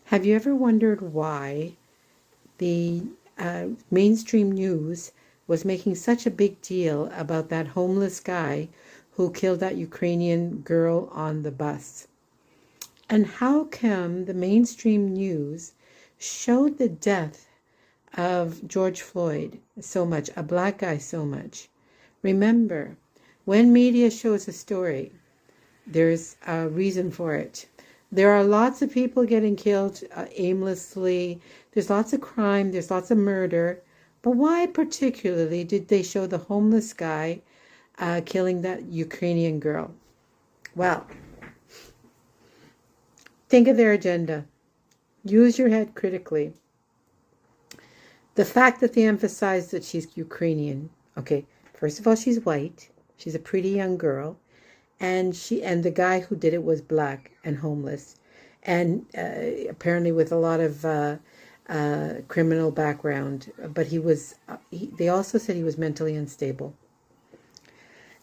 Have you ever wondered why the mainstream news was making such a big deal about that homeless guy who killed that Ukrainian girl on the bus? And how come the mainstream news showed the death of George Floyd so much, a black guy so much? Remember, when media shows a story, there's a reason for it. There are lots of people getting killed aimlessly. There's lots of crime. There's lots of murder. But why particularly did they show the homeless guy killing that Ukrainian girl? Well, think of their agenda. Use your head critically. The fact that they emphasize that she's Ukrainian. Okay, first of all, she's white. She's a pretty young girl. And the guy who did it was black and homeless, and apparently with a lot of criminal background. But they also said he was mentally unstable.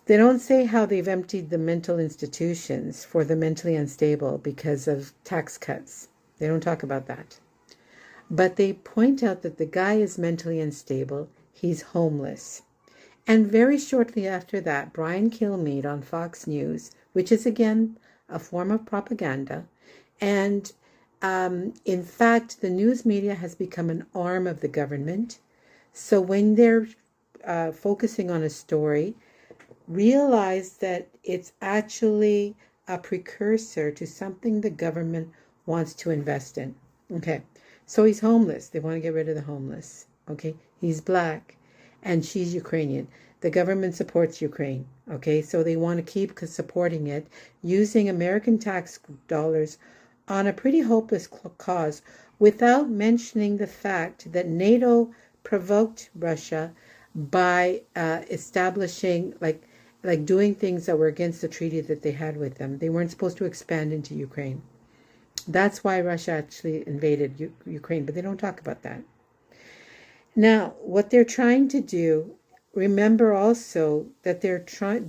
They don't say how they've emptied the mental institutions for the mentally unstable because of tax cuts. They don't talk about that. But they point out that the guy is mentally unstable. He's homeless. And very shortly after that, Brian Kilmeade on Fox News, which is again a form of propaganda, and in fact, the news media has become an arm of the government. So when they're focusing on a story, realize that it's actually a precursor to something the government wants to invest in. Okay, so he's homeless. They want to get rid of the homeless. Okay, he's black. And she's Ukrainian. The government supports Ukraine, okay? So they want to keep supporting it using American tax dollars on a pretty hopeless cause without mentioning the fact that NATO provoked Russia by establishing, like doing things that were against the treaty that they had with them. They weren't supposed to expand into Ukraine. That's why Russia actually invaded Ukraine, but they don't talk about that. Now, what they're trying to do, remember also that they're trying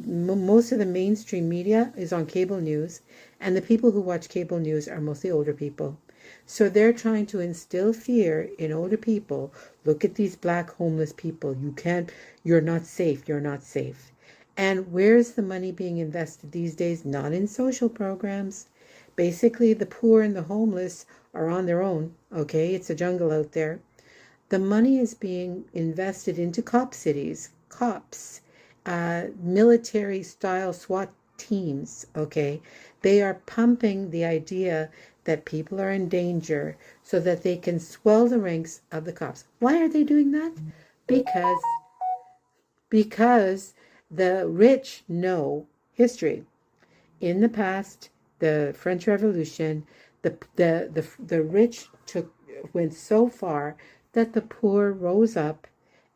most of the mainstream media is on cable news, and the people who watch cable news are mostly older people. So they're trying to instill fear in older people. Look at these black homeless people. You're not safe. You're not safe. And where's the money being invested these days? Not in social programs. Basically, the poor and the homeless are on their own. Okay, it's a jungle out there. The money is being invested into cop cities, cops, military-style SWAT teams, okay? They are pumping the idea that people are in danger so that they can swell the ranks of the cops. Why are they doing that? Because the rich know history. In the past, the French Revolution, the rich went so far that the poor rose up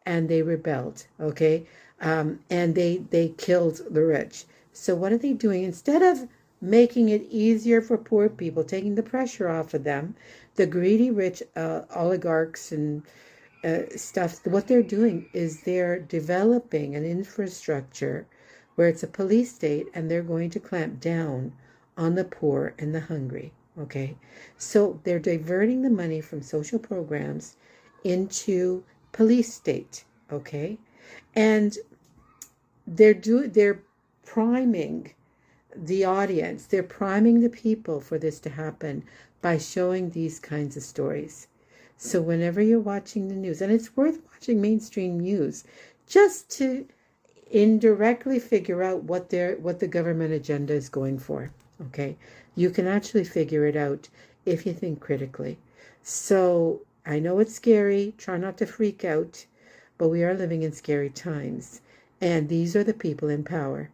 and they rebelled, okay? And they killed the rich. So what are they doing? Instead of making it easier for poor people, taking the pressure off of them, the greedy rich oligarchs and stuff, what they're doing is they're developing an infrastructure where it's a police state, and they're going to clamp down on the poor and the hungry, okay? So they're diverting the money from social programs into police state, okay? And they're priming the audience, they're priming the people for this to happen by showing these kinds of stories. So whenever you're watching the news, and it's worth watching mainstream news just to indirectly figure out what the government agenda is going for, okay? You can actually figure it out if you think critically. So I know it's scary. Try not to freak out, but we are living in scary times. And these are the people in power.